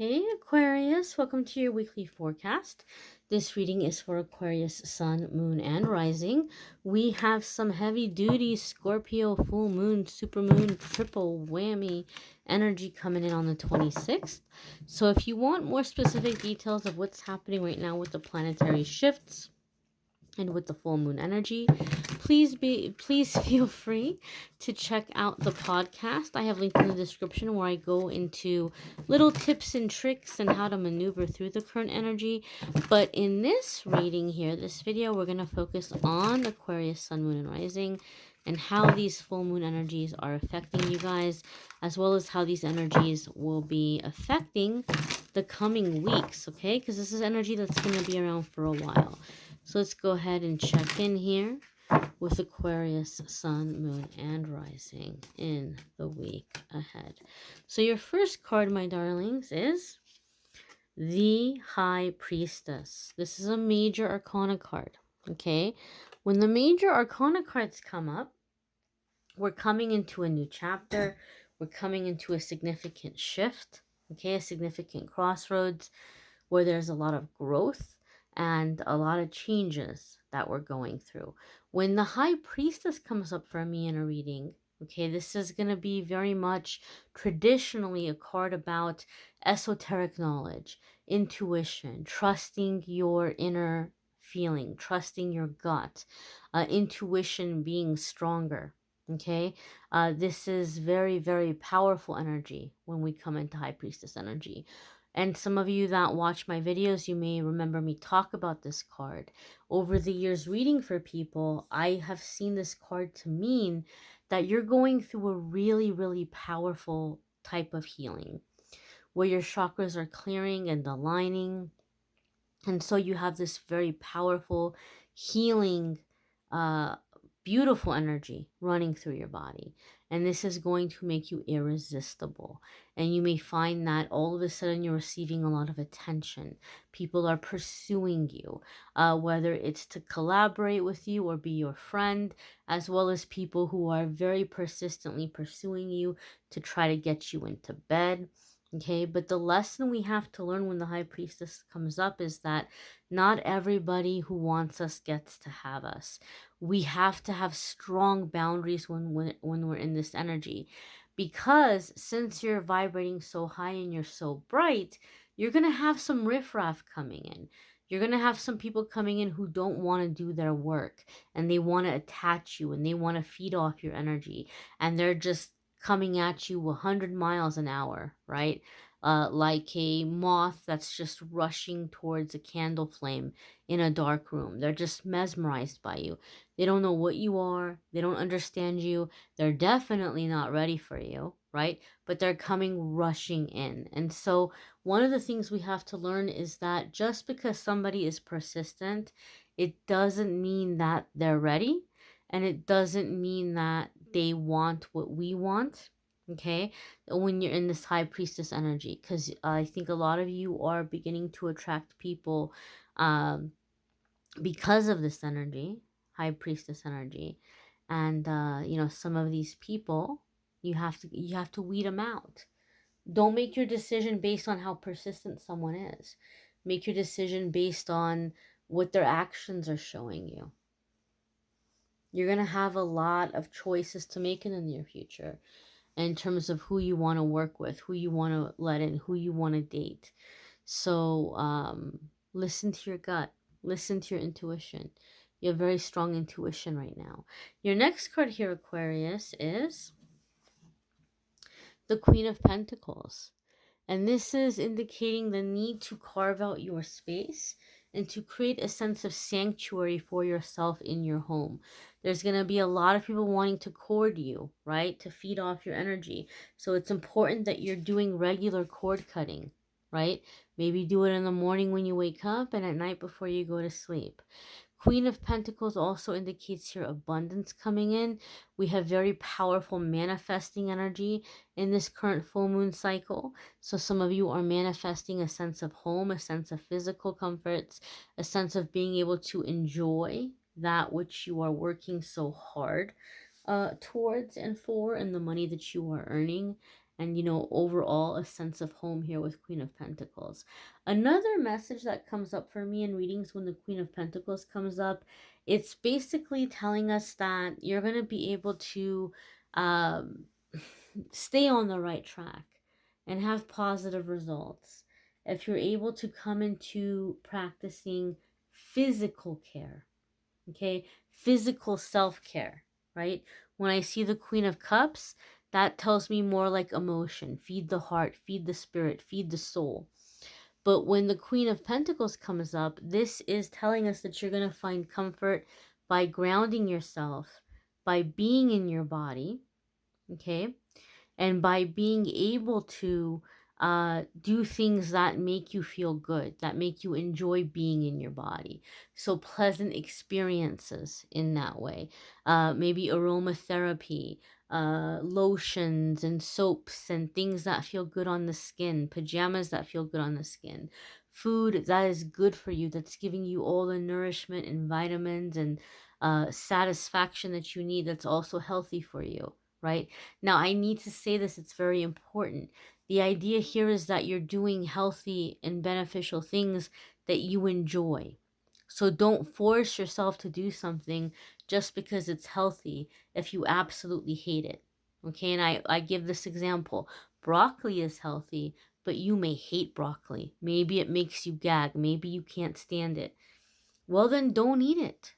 Hey Aquarius, welcome to your weekly forecast. This reading is for Aquarius Sun, Moon, and Rising. We have some heavy duty Scorpio full moon, super moon, triple whammy energy coming in on the 26th. So if you want more specific details of what's happening right now with the planetary shifts and with the full moon energy, please feel free to check out the podcast. I have linked in the description where I go into little tips and tricks and how to maneuver through the current energy. But in this reading here, this video, we're going to focus on Aquarius Sun, Moon, and Rising, and how these full moon energies are affecting you guys, as well as how these energies will be affecting the coming weeks, okay? Because this is energy that's going to be around for a while. So let's go ahead and check in here with Aquarius, Sun, Moon, and Rising in the week ahead. So your first card, my darlings, is the High Priestess. This is a major arcana card, okay? When the major arcana cards come up, we're coming into a new chapter. We're coming into a significant shift, okay? A significant crossroads where there's a lot of growth and a lot of changes that we're going through. When the High Priestess comes up for me in a reading, okay, this is going to be very much traditionally a card about esoteric knowledge, intuition, trusting your inner feeling, trusting your gut, intuition being stronger. Okay, this is very, very powerful energy when we come into High Priestess energy. And some of you that watch my videos, you may remember me talk about this card. Over the years reading for people, I have seen this card to mean that you're going through a really, really powerful type of healing where your chakras are clearing and aligning. And so you have this very powerful healing, beautiful energy running through your body. And this is going to make you irresistible. And you may find that all of a sudden you're receiving a lot of attention. People are pursuing you, whether it's to collaborate with you or be your friend, as well as people who are very persistently pursuing you to try to get you into bed. Okay, but the lesson we have to learn when the High Priestess comes up is that not everybody who wants us gets to have us. We have to have strong boundaries when we're in this energy, because since you're vibrating so high and you're so bright, you're going to have some riffraff coming in. You're going to have some people coming in who don't want to do their work, and they want to attach you and they want to feed off your energy, and they're just coming at you 100 miles an hour, right? Like a moth that's just rushing towards a candle flame in a dark room. They're just mesmerized by you. They don't know what you are. They don't understand you. They're definitely not ready for you, right? But they're coming rushing in. And so one of the things we have to learn is that just because somebody is persistent, it doesn't mean that they're ready. And it doesn't mean that they want what we want, okay, when you're in this High Priestess energy, because I think a lot of you are beginning to attract people because of this energy, High Priestess energy. And some of these people, you have to weed them out. Don't make your decision based on how persistent someone is. Make your decision based on what their actions are showing you. You're going to have a lot of choices to make in the near future in terms of who you want to work with, who you want to let in, who you want to date. So listen to your gut. Listen to your intuition. You have very strong intuition right now. Your next card here, Aquarius, is the Queen of Pentacles. And this is indicating the need to carve out your space and to create a sense of sanctuary for yourself in your home. There's going to be a lot of people wanting to cord you, right? To feed off your energy. So it's important that you're doing regular cord cutting, right? Maybe do it in the morning when you wake up and at night before you go to sleep. Queen of Pentacles also indicates your abundance coming in. We have very powerful manifesting energy in this current full moon cycle. So some of you are manifesting a sense of home, a sense of physical comforts, a sense of being able to enjoy that which you are working so hard towards and for, and the money that you are earning. and, you know, overall a sense of home here with Queen of Pentacles. Another message that comes up for me in readings when the Queen of Pentacles comes up, it's basically telling us that you're going to be able to um, stay on the right track and have positive results if you're able to come into practicing physical care. Okay, physical self-care, right? When I see the Queen of Cups, that tells me more like emotion. Feed the heart, feed the spirit, feed the soul. But when the Queen of Pentacles comes up, this is telling us that you're going to find comfort by grounding yourself, by being in your body, okay? And by being able to do things that make you feel good, that make you enjoy being in your body. So pleasant experiences in that way. Maybe aromatherapy, lotions and soaps and things that feel good on the skin, pajamas that feel good on the skin, food that is good for you, that's giving you all the nourishment and vitamins and satisfaction that you need, that's also healthy for you, right? Now, I need to say this, it's very important. The idea here is that you're doing healthy and beneficial things that you enjoy. So don't force yourself to do something just because it's healthy if you absolutely hate it. Okay, and I give this example. Broccoli is healthy, but you may hate broccoli. Maybe it makes you gag. Maybe you can't stand it. Well, then don't eat it.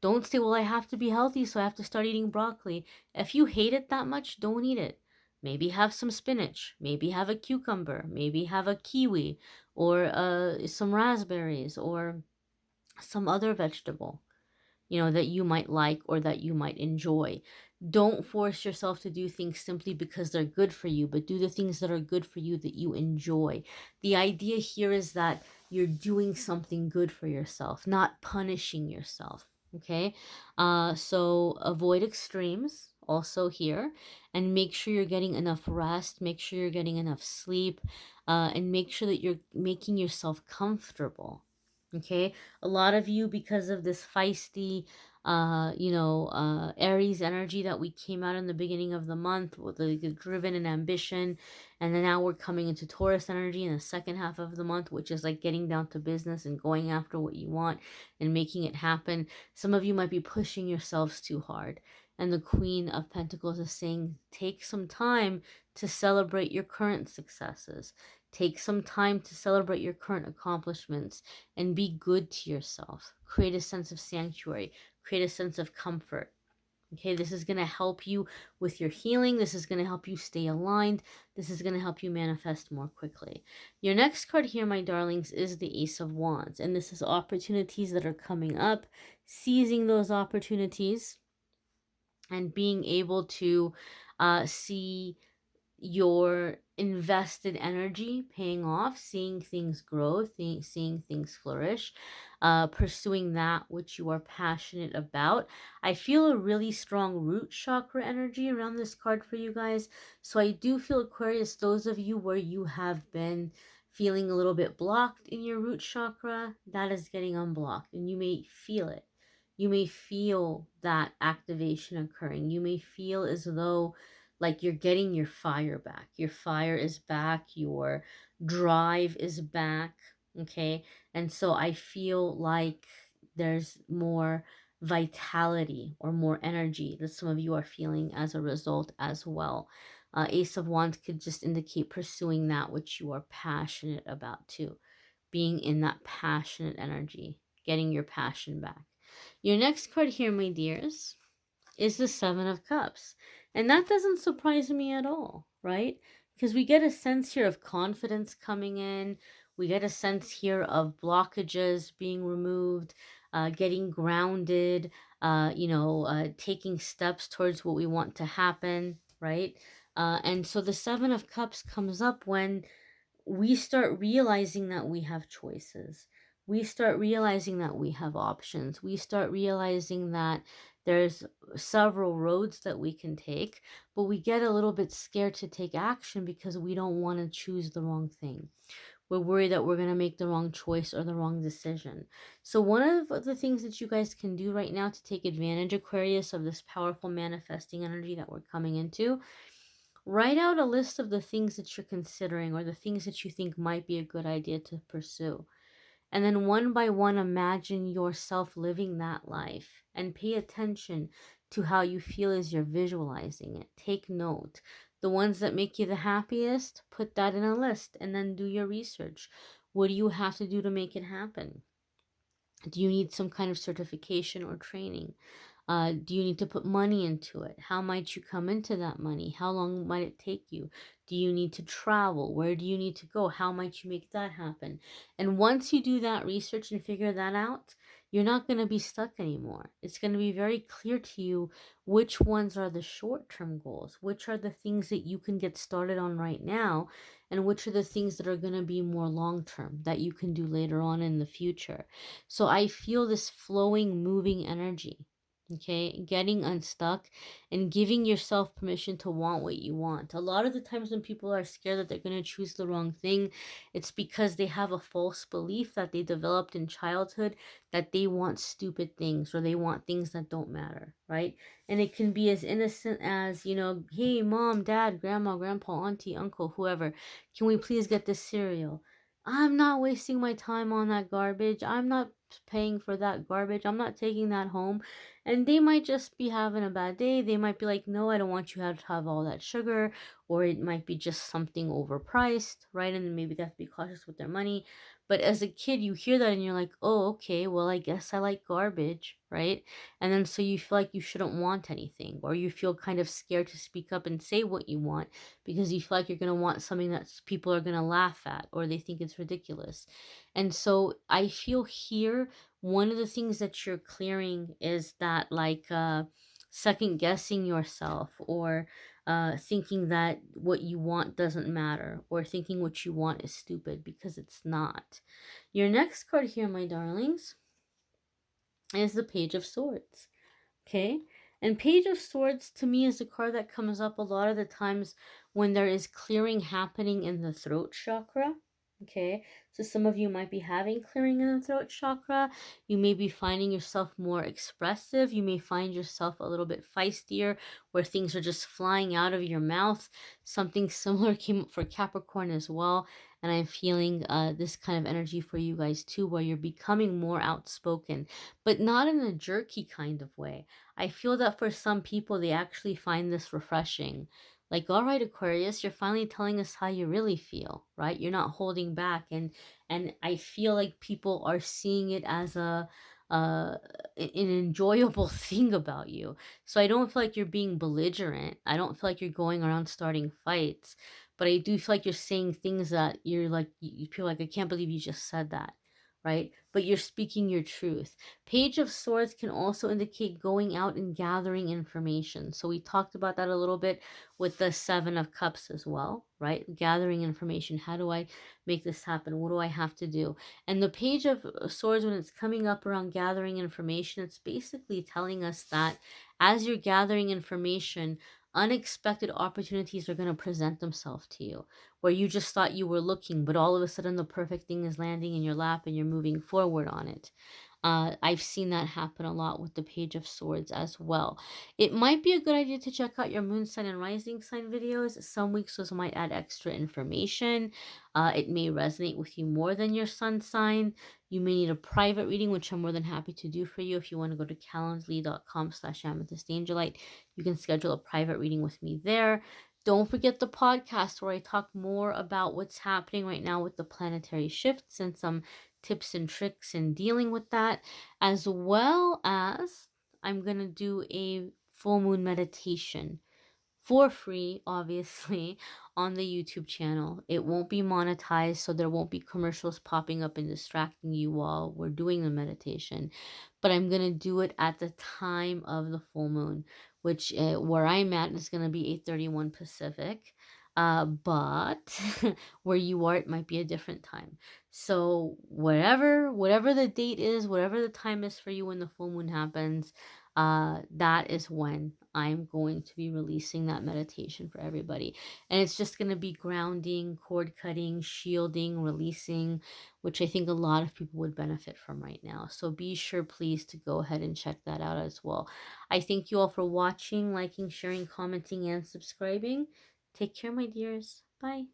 Don't say, well, I have to be healthy, so I have to start eating broccoli. If you hate it that much, don't eat it. Maybe have some spinach. Maybe have a cucumber. Maybe have a kiwi or some raspberries or some other vegetable, you know, that you might like or that you might enjoy. Don't force yourself to do things simply because they're good for you, but do the things that are good for you that you enjoy. The idea here is that you're doing something good for yourself, not punishing yourself. Okay, so avoid extremes also here, and make sure you're getting enough rest, make sure you're getting enough sleep, and make sure that you're making yourself comfortable. Okay, a lot of you, because of this feisty Aries energy that we came out in the beginning of the month with the driven and ambition, and then now we're coming into Taurus energy in the second half of the month, which is like getting down to business and going after what you want and making it happen. Some of you might be pushing yourselves too hard, and the Queen of Pentacles is saying take some time to celebrate your current successes. Take some time to celebrate your current accomplishments and be good to yourself. Create a sense of sanctuary. Create a sense of comfort. Okay, this is going to help you with your healing. This is going to help you stay aligned. This is going to help you manifest more quickly. Your next card here, my darlings, is the Ace of Wands. And this is opportunities that are coming up, seizing those opportunities, and being able to see your invested energy paying off, seeing things grow, seeing things flourish, pursuing that which you are passionate about. I feel a really strong root chakra energy around this card for you guys. So I do feel, Aquarius, those of you where you have been feeling a little bit blocked in your root chakra, that is getting unblocked, and you may feel it. You may feel that activation occurring. You may feel as though like you're getting your fire back. Your fire is back. Your drive is back. Okay. And so I feel like there's more vitality or more energy that some of you are feeling as a result as well. Ace of Wands could just indicate pursuing that which you are passionate about too. Being in that passionate energy. Getting your passion back. Your next card here, my dears, is the Seven of Cups. And that doesn't surprise me at all, right? Because we get a sense here of confidence coming in. We get a sense here of blockages being removed, getting grounded, taking steps towards what we want to happen, right? And so the Seven of Cups comes up when we start realizing that we have choices. We start realizing that we have options. We start realizing that there's several roads that we can take, but we get a little bit scared to take action because we don't want to choose the wrong thing. We're worried that we're going to make the wrong choice or the wrong decision. So one of the things that you guys can do right now to take advantage, Aquarius, of this powerful manifesting energy that we're coming into, Write out a list of the things that you're considering or the things that you think might be a good idea to pursue. And then one by one, imagine yourself living that life and pay attention to how you feel as you're visualizing it. Take note. The ones that make you the happiest, put that in a list and then do your research. What do you have to do to make it happen? Do you need some kind of certification or training? Do you need to put money into it? How might you come into that money? How long might it take you? Do you need to travel? Where do you need to go? How might you make that happen? And once you do that research and figure that out, you're not going to be stuck anymore. It's going to be very clear to you which ones are the short-term goals, which are the things that you can get started on right now, and which are the things that are going to be more long-term that you can do later on in the future. So I feel this flowing, moving energy. Okay, getting unstuck and giving yourself permission to want what you want. A lot of the times when people are scared that they're going to choose the wrong thing, it's because they have a false belief that they developed in childhood that they want stupid things or they want things that don't matter, right? And it can be as innocent as, hey, mom, dad, grandma, grandpa, auntie, uncle, whoever, can we please get this cereal? I'm not wasting my time on that garbage. I'm not paying for that garbage. I'm not taking that home. And they might just be having a bad day. They might be like, no, I don't want you to have all that sugar. Or it might be just something overpriced, right? And maybe they have to be cautious with their money. But as a kid, you hear that and you're like, oh, okay, well, I guess I like garbage, right? And then so you feel like you shouldn't want anything. Or you feel kind of scared to speak up and say what you want because you feel like you're going to want something that people are going to laugh at or they think it's ridiculous. And so I feel here one of the things that you're clearing is that second guessing yourself or thinking that what you want doesn't matter or thinking what you want is stupid because it's not. Your next card here, my darlings, is the Page of Swords. Okay. And Page of Swords to me is a card that comes up a lot of the times when there is clearing happening in the throat chakra. Okay. So some of you might be having clearing in the throat chakra. You may be finding yourself more expressive. You may find yourself a little bit feistier where things are just flying out of your mouth. Something similar came up for Capricorn as well. And I'm feeling this kind of energy for you guys too, where you're becoming more outspoken, but not in a jerky kind of way. I feel that for some people, they actually find this refreshing. Like, all right, Aquarius, you're finally telling us how you really feel, right? You're not holding back. And I feel like people are seeing it as uh, an enjoyable thing about you. So I don't feel like you're being belligerent. I don't feel like you're going around starting fights. But I do feel like you're saying things that you're like, you feel like, I can't believe you just said that, right? But you're speaking your truth. Page of Swords can also indicate going out and gathering information. So we talked about that a little bit with the Seven of Cups as well, right? Gathering information. How do I make this happen? What do I have to do? And the Page of Swords, when it's coming up around gathering information, it's basically telling us that as you're gathering information, unexpected opportunities are going to present themselves to you where you just thought you were looking, but all of a sudden the perfect thing is landing in your lap and you're moving forward on it. I've seen that happen a lot with the Page of Swords as well. It might be a good idea to check out your moon sign and rising sign videos. Some weeks those might add extra information. It may resonate with you more than your sun sign. You may need a private reading, which I'm more than happy to do for you. If you want to go to calendly.com/amethystangelite, you can schedule a private reading with me there. Don't forget the podcast where I talk more about what's happening right now with the planetary shifts and some tips and tricks in dealing with that, as well as I'm going to do a full moon meditation for free, obviously, on the YouTube channel. It won't be monetized, so there won't be commercials popping up and distracting you while we're doing the meditation. But I'm going to do it at the time of the full moon, which where I'm at is going to be 8:31 Pacific. But where you are, it might be a different time. So whatever the date is, whatever the time is for you when the full moon happens, that is when I'm going to be releasing that meditation for everybody. And it's just going to be grounding, cord cutting, shielding, releasing, which I think a lot of people would benefit from right now. So be sure, please, to go ahead and check that out as well. I thank you all for watching, liking, sharing, commenting, and subscribing. Take care, my dears. Bye.